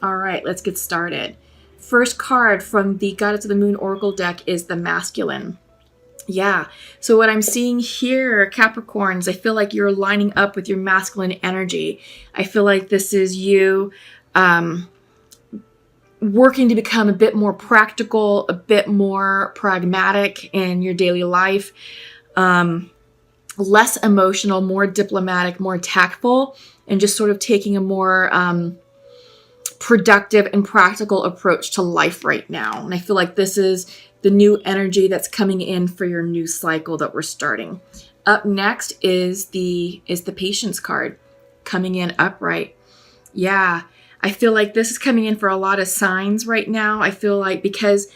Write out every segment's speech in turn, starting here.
All right, let's get started. First card from the Goddess of the Moon Oracle deck is the Masculine. Yeah, so what I'm seeing here, Capricorns, I feel like you're lining up with your masculine energy. I feel like this is you working to become a bit more practical, a bit more pragmatic in your daily life, less emotional, more diplomatic, more tactful, and just sort of taking a more productive and practical approach to life right now. And I feel like this is the new energy that's coming in for your new cycle that we're starting. Up next is the Patience card coming in upright. Yeah, I feel like this is coming in for a lot of signs right now. I feel like because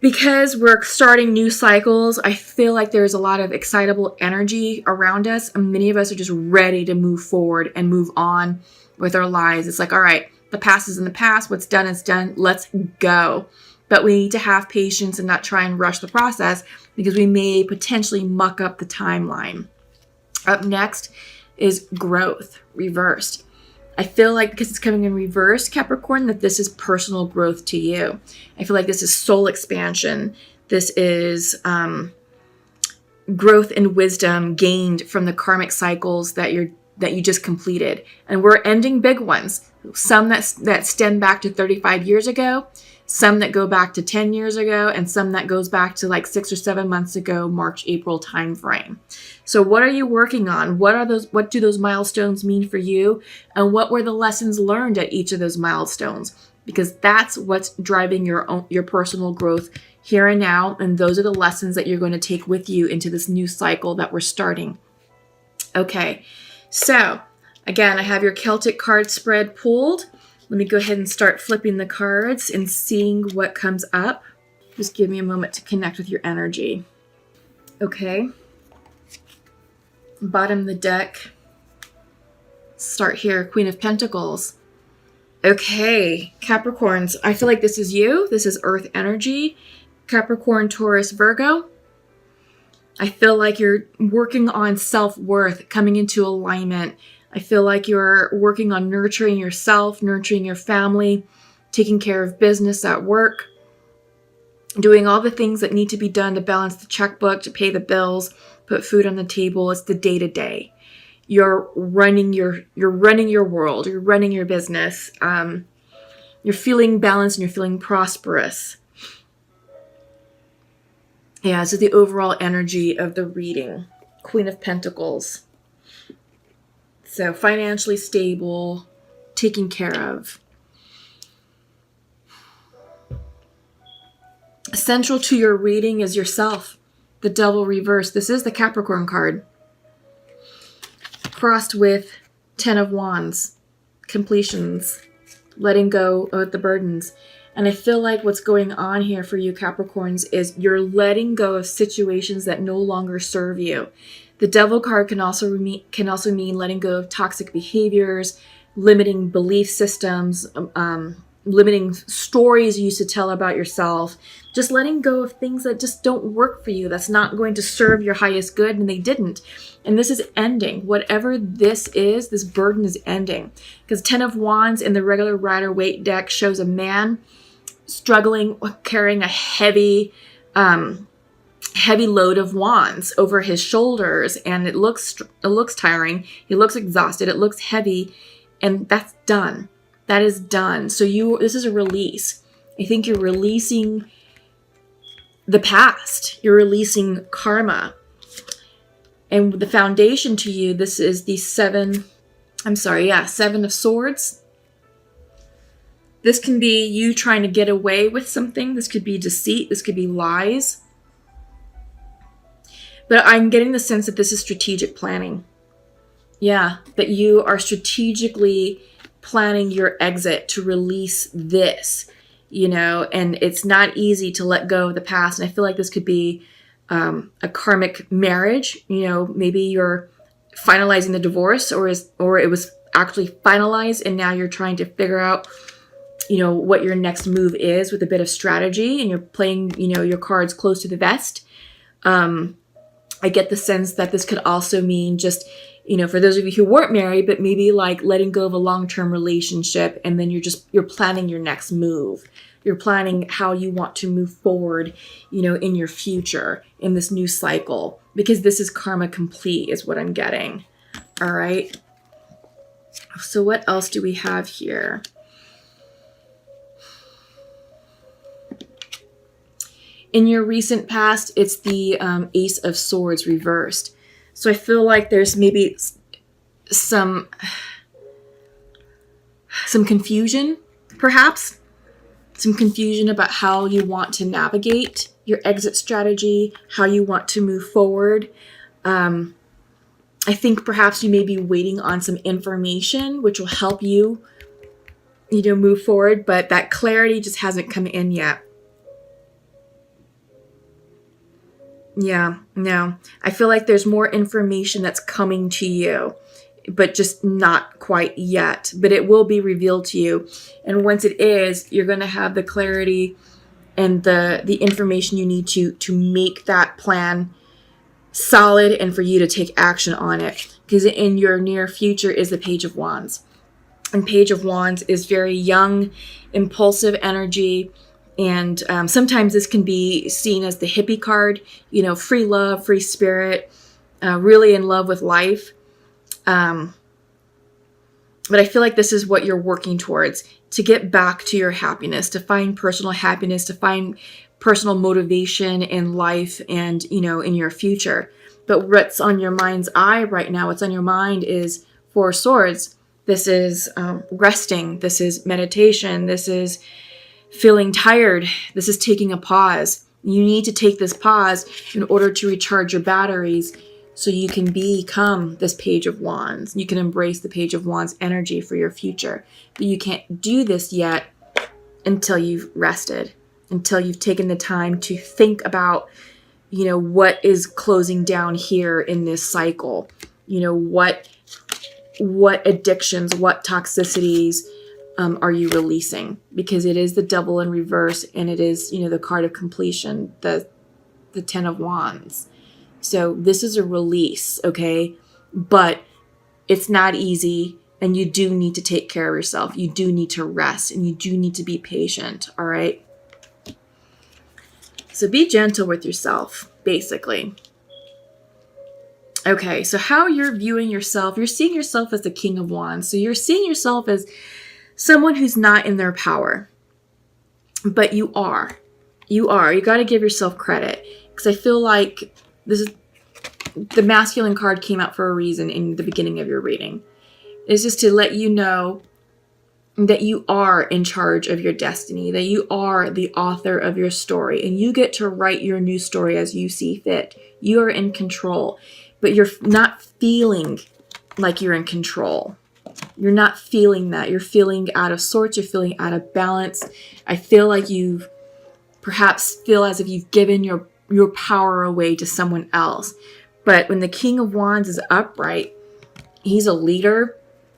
we're starting new cycles, I feel like there's a lot of excitable energy around us, and many of us are just ready to move forward and move on with our lives. It's like, all right, the past is in the past. What's done is done. Let's go. But we need to have patience and not try and rush the process because we may potentially muck up the timeline. Up next is Growth, reversed. I feel like because it's coming in reverse, Capricorn, that this is personal growth to you. I feel like this is soul expansion. This is growth and wisdom gained from the karmic cycles that you just completed. And we're ending big ones. Some that stem back to 35 years ago, some that go back to 10 years ago, and some that goes back to like 6 or 7 months ago, March, April timeframe. So what are you working on? What do those milestones mean for you? And what were the lessons learned at each of those milestones? Because that's what's driving your personal growth here and now. And those are the lessons that you're going to take with you into this new cycle that we're starting. Okay, so again, I have your Celtic card spread pulled. Let me go ahead and start flipping the cards and seeing what comes up. Just give me a moment to connect with your energy. Okay. Bottom of the deck. Start here, Queen of Pentacles. Okay, Capricorns, I feel like this is you. This is Earth energy. Capricorn, Taurus, Virgo. I feel like you're working on self-worth, coming into alignment. I feel like you're working on nurturing yourself, nurturing your family, taking care of business at work, doing all the things that need to be done to balance the checkbook, to pay the bills, put food on the table. It's the day-to-day. You're running your world. You're running your business. You're feeling balanced and you're feeling prosperous. Yeah, so the overall energy of the reading. Queen of Pentacles. So financially stable, taken care of. Central to your reading is yourself. The Devil reversed. This is the Capricorn card. Crossed with 10 of Wands. Completions. Letting go of the burdens. And I feel like what's going on here for you Capricorns is you're letting go of situations that no longer serve you. The Devil card can also mean letting go of toxic behaviors, limiting belief systems, limiting stories you used to tell about yourself, just letting go of things that just don't work for you, that's not going to serve your highest good, and they didn't. And this is ending. Whatever this is, this burden is ending. Because 10 of Wands in the regular Rider-Waite deck shows a man struggling with carrying a heavy load of wands over his shoulders, and it looks tiring. He looks exhausted. It looks heavy, and that's done. That is done. So this is a release. I think you're releasing the past. You're releasing karma. And the foundation to you, this is the Seven of Swords. This can be you trying to get away with something. This could be deceit. This could be lies. But I'm getting the sense that this is strategic planning. Yeah, that you are strategically planning your exit to release this, and it's not easy to let go of the past. And I feel like this could be a karmic marriage. Maybe you're finalizing the divorce or it was actually finalized and now you're trying to figure out what your next move is with a bit of strategy, and you're playing your cards close to the vest. I get the sense that this could also mean just For those of you who weren't married, but maybe like letting go of a long-term relationship, and then you're planning your next move. You're planning how you want to move forward, in your future, in this new cycle, because this is karma complete is what I'm getting. All right. So what else do we have here? In your recent past, it's the Ace of Swords reversed. So I feel like there's maybe some confusion, perhaps. Some confusion about how you want to navigate your exit strategy, how you want to move forward. I think perhaps you may be waiting on some information which will help you, move forward, but that clarity just hasn't come in yet. Yeah, no. I feel like there's more information that's coming to you, but just not quite yet. But it will be revealed to you. And once it is, you're going to have the clarity and the information you need to make that plan solid and for you to take action on it. Because in your near future is the Page of Wands. And Page of Wands is very young, impulsive energy. And sometimes this can be seen as the hippie card, free love, free spirit, really in love with life. But I feel like this is what you're working towards, to get back to your happiness, to find personal happiness, to find personal motivation in life and, in your future. But what's on your mind's eye right now, what's on your mind is Four of Swords. This is resting. This is meditation. This is feeling tired. This is taking a pause. You need to take this pause in order to recharge your batteries so you can become this Page of Wands. You can embrace the Page of Wands energy for your future. But you can't do this yet until you've rested, until you've taken the time to think about, what is closing down here in this cycle. What addictions, what toxicities, are you releasing? Because it is the Devil in reverse, and it is, the card of completion, the Ten of Wands. So this is a release, okay? But it's not easy, and you do need to take care of yourself. You do need to rest, and you do need to be patient, all right? So be gentle with yourself, basically. Okay, so how you're viewing yourself, you're seeing yourself as the King of Wands. So you're seeing yourself as someone who's not in their power, but you are. You got to give yourself credit, because I feel like this is the masculine card came out for a reason in the beginning of your reading. It's just to let you know that you are in charge of your destiny, that you are the author of your story, and you get to write your new story as you see fit. You are in control, but you're not feeling like you're in control. You're not feeling that. You're feeling out of sorts. You're feeling out of balance. I feel like you perhaps feel as if you've given your power away to someone else. But when the King of Wands is upright, he's a leader.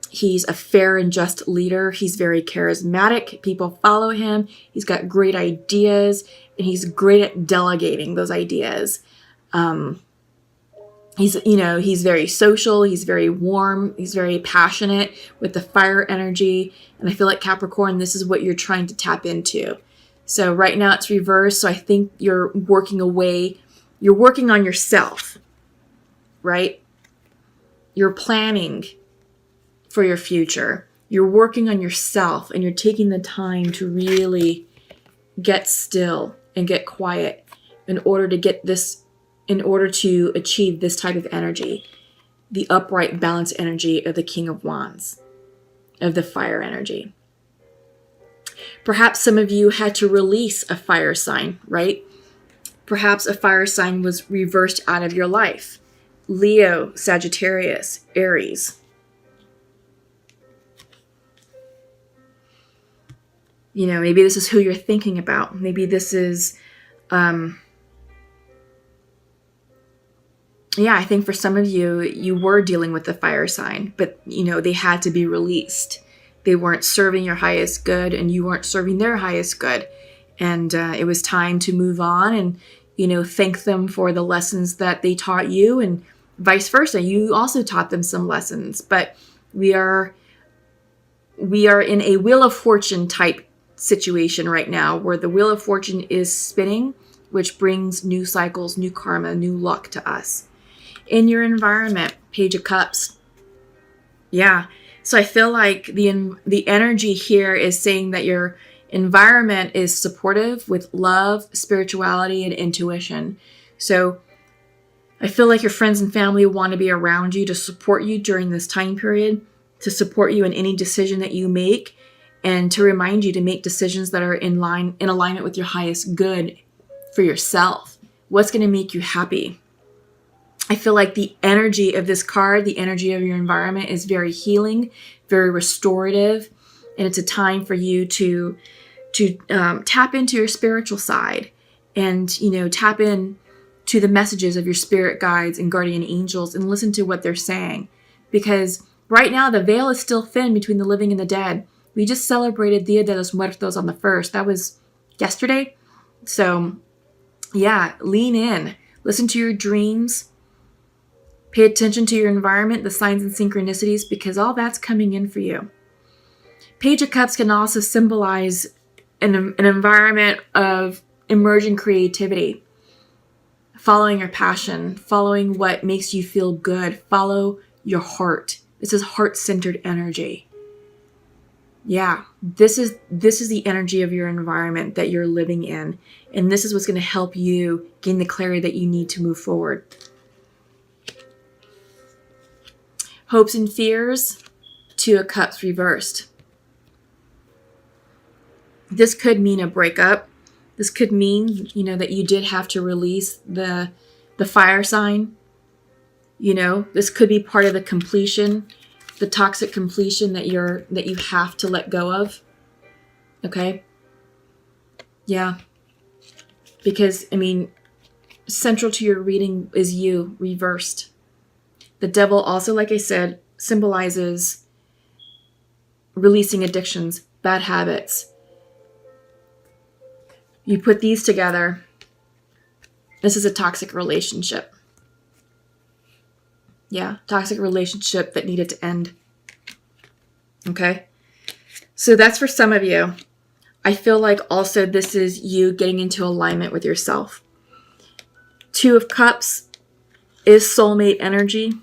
He's a fair and just leader. He's very charismatic. People follow him. He's got great ideas, and he's great at delegating those ideas. He's very social. He's very warm. He's very passionate with the fire energy. And I feel like Capricorn, this is what you're trying to tap into. So right now it's reversed. So I think you're working on yourself, right? You're planning for your future. You're working on yourself, and you're taking the time to really get still and get quiet in order to achieve this type of energy, the upright, balanced energy of the King of Wands, of the fire energy. Perhaps some of you had to release a fire sign, right? Perhaps a fire sign was reversed out of your life. Leo, Sagittarius, Aries. Maybe this is who you're thinking about. Maybe this is, I think for some of you, you were dealing with the fire sign, but, they had to be released. They weren't serving your highest good, and you weren't serving their highest good. And it was time to move on and, thank them for the lessons that they taught you, and, vice versa. You also taught them some lessons, but we are in a Wheel of Fortune type situation right now, where the Wheel of Fortune is spinning, which brings new cycles, new karma, new luck to us. In your environment, Page of Cups. Yeah. So I feel like the energy here is saying that your environment is supportive with love, spirituality, and intuition. So I feel like your friends and family want to be around you to support you during this time period, to support you in any decision that you make, and to remind you to make decisions that are in alignment with your highest good for yourself. What's going to make you happy? I feel like the energy of this card, the energy of your environment, is very healing, very restorative, and it's a time for you to tap into your spiritual side and, tap in to the messages of your spirit guides and guardian angels and listen to what they're saying. Because right now the veil is still thin between the living and the dead. We just celebrated Dia de los Muertos on the 1st. That was yesterday. So yeah, lean in, listen to your dreams, pay attention to your environment, the signs and synchronicities, because all that's coming in for you. Page of Cups can also symbolize an environment of emerging creativity, following your passion, following what makes you feel good, follow your heart. This is heart-centered energy. Yeah, this is the energy of your environment that you're living in, and this is what's going to help you gain the clarity that you need to move forward. Hopes and fears, Two of Cups reversed. This could mean a breakup. This could mean, that you did have to release the fire sign. This could be part of the completion, the toxic completion that you have to let go of. Okay? Yeah. Because, central to your reading is you reversed. The devil also, like I said, symbolizes releasing addictions, bad habits. You put these together. This is a toxic relationship. Yeah, toxic relationship that needed to end. Okay? So that's for some of you. I feel like also this is you getting into alignment with yourself. Two of Cups is soulmate energy.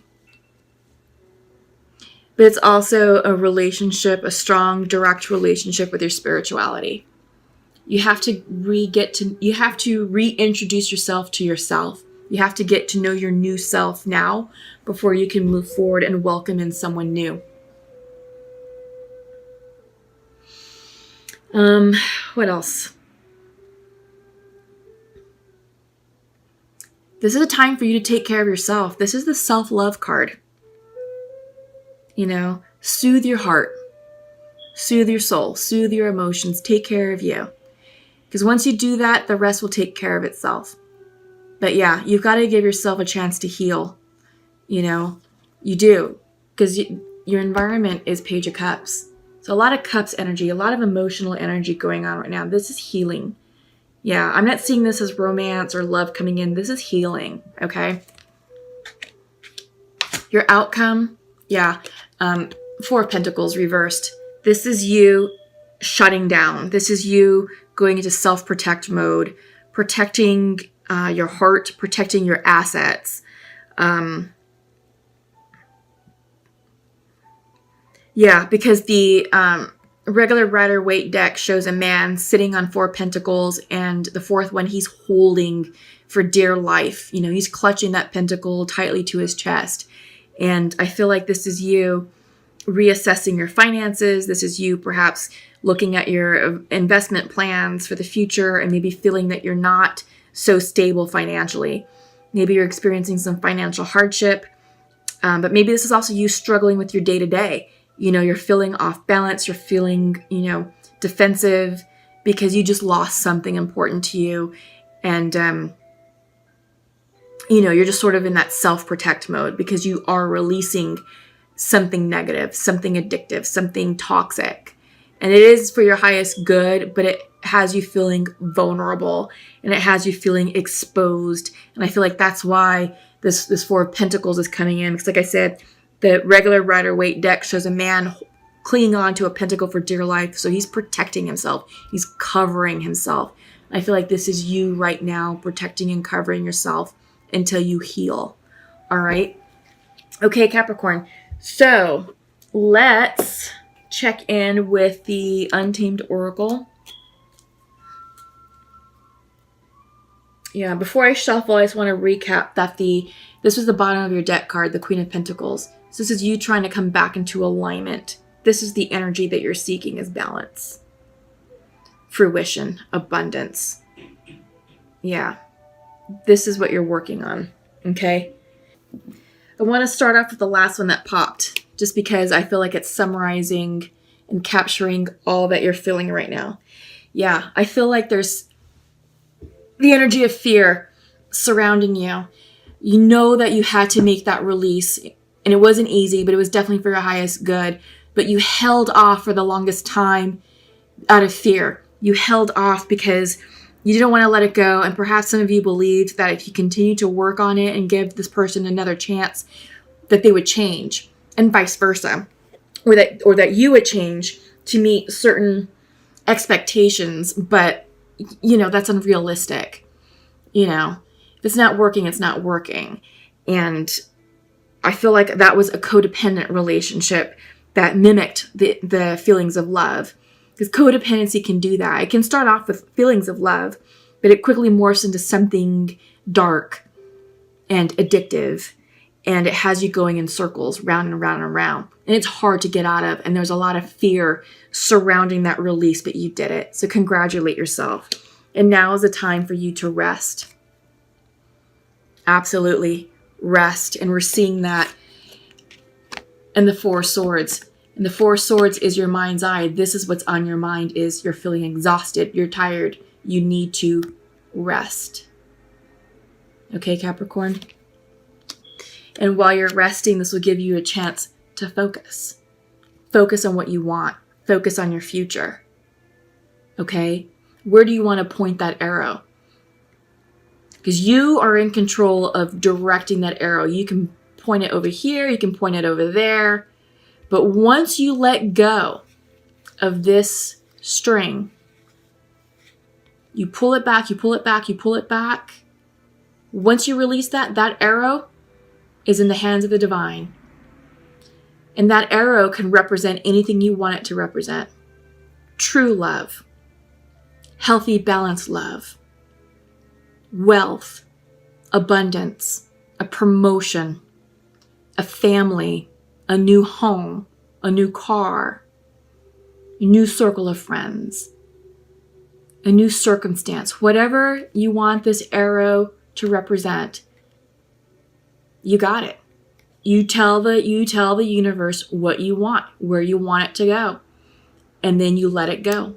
But it's also a relationship, a strong, direct relationship with your spirituality. You have to reintroduce yourself to yourself. You have to get to know your new self now before you can move forward and welcome in someone new. What else? This is a time for you to take care of yourself. This is the self-love card. Soothe your heart, soothe your soul, soothe your emotions, take care of you. Because once you do that, the rest will take care of itself. But yeah, you've got to give yourself a chance to heal. You do. Because your environment is Page of Cups. So a lot of cups energy, a lot of emotional energy going on right now. This is healing. Yeah, I'm not seeing this as romance or love coming in. This is healing, okay? Your outcome, yeah. Four of Pentacles reversed. This is you shutting down. This is you going into self-protect mode, protecting your heart, protecting your assets. Because the regular Rider-Waite deck shows a man sitting on Four Pentacles, and the fourth one he's holding for dear life. He's clutching that pentacle tightly to his chest. And I feel like this is you reassessing your finances. This is you perhaps looking at your investment plans for the future and maybe feeling that you're not so stable financially. Maybe you're experiencing some financial hardship, but maybe this is also you struggling with your day-to-day. You're feeling off balance. You're feeling, defensive because you just lost something important to you. And, you're just sort of in that self-protect mode because you are releasing something negative, something addictive, something toxic. And it is for your highest good, but it has you feeling vulnerable and it has you feeling exposed. And I feel like that's why this Four of Pentacles is coming in. Because like I said, the regular Rider-Waite deck shows a man clinging on to a pentacle for dear life. So he's protecting himself. He's covering himself. I feel like this is you right now, protecting and covering yourself until you heal. All right. Okay, Capricorn. So let's check in with the Untamed Oracle. Yeah, before I shuffle, I just want to recap that this was the bottom of your deck card, the Queen of Pentacles. So this is you trying to come back into alignment. This is the energy that you're seeking, is balance, fruition, abundance. Yeah, this is what you're working on, okay? I want to start off with the last one that popped, just because I feel like it's summarizing and capturing all that you're feeling right now. Yeah, I feel like there's the energy of fear surrounding you. You know that you had to make that release, and it wasn't easy, but it was definitely for your highest good. But you held off for the longest time out of fear. You held off because you didn't want to let it go. And perhaps some of you believed that if you continue to work on it and give this person another chance, that they would change, and vice versa. Or that you would change to meet certain expectations. But that's unrealistic. If it's not working, it's not working. And I feel like that was a codependent relationship that mimicked the feelings of love. Because codependency can do that. It can start off with feelings of love, but it quickly morphs into something dark and addictive. And it has you going in circles, round and round and round. And it's hard to get out of. And there's a lot of fear surrounding that release, but you did it. So congratulate yourself. And now is the time for you to rest. Absolutely rest. And we're seeing that in the Four Swords. And the Four Swords is your mind's eye. This is what's on your mind, is you're feeling exhausted. You're tired. You need to rest. Okay, Capricorn? And while you're resting, this will give you a chance to focus. Focus on what you want. Focus on your future. Okay? Where do you want to point that arrow? Because you are in control of directing that arrow. You can point it over here. You can point it over there. But once you let go of this string, you pull it back, you pull it back, you pull it back. Once you release that arrow is in the hands of the divine. And that arrow can represent anything you want it to represent. True love. Healthy, balanced love. Wealth. Abundance. A promotion. A family. A new home. A new car. A new circle of friends. A new circumstance. Whatever you want this arrow to represent, you got it. You tell the universe what you want, where you want it to go. And then you let it go.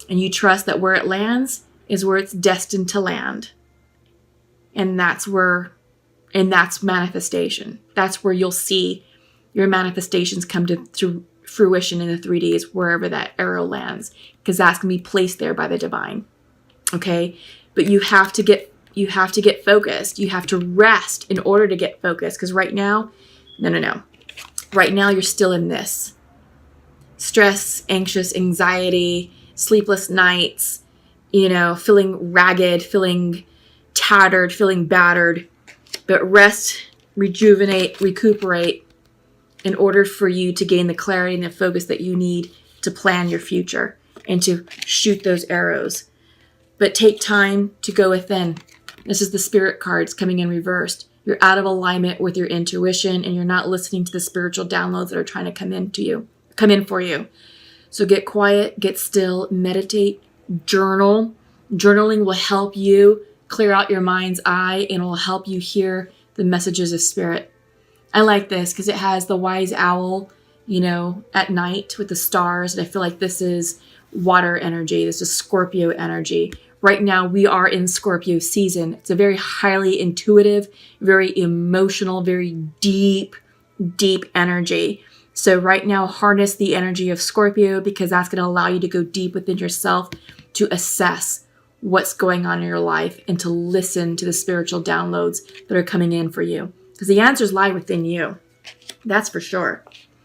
And you trust that where it lands is where it's destined to land. And that's manifestation. That's where you'll see your manifestations come to fruition in the 3Ds, wherever that arrow lands. Because that's going to be placed there by the divine. Okay? But you have to get focused. You have to rest in order to get focused. Because right now, no. Right now, you're still in this. Stress, anxious, anxiety, sleepless nights, feeling ragged, feeling tattered, feeling battered. But rest, rejuvenate, recuperate in order for you to gain the clarity and the focus that you need to plan your future and to shoot those arrows. But take time to go within. This is the Spirit cards coming in reversed. You're out of alignment with your intuition, and you're not listening to the spiritual downloads that are trying to come in for you. So get quiet, get still, meditate, journal. Journaling will help you clear out your mind's eye, and it will help you hear the messages of spirit. I like this because it has the wise owl, at night with the stars. And I feel like this is water energy. This is Scorpio energy. Right now, we are in Scorpio season. It's a very highly intuitive, very emotional, very deep energy. So right now, harness the energy of Scorpio, because that's going to allow you to go deep within yourself to assess what's going on in your life and to listen to the spiritual downloads that are coming in for you. Because the answers lie within you. That's for sure.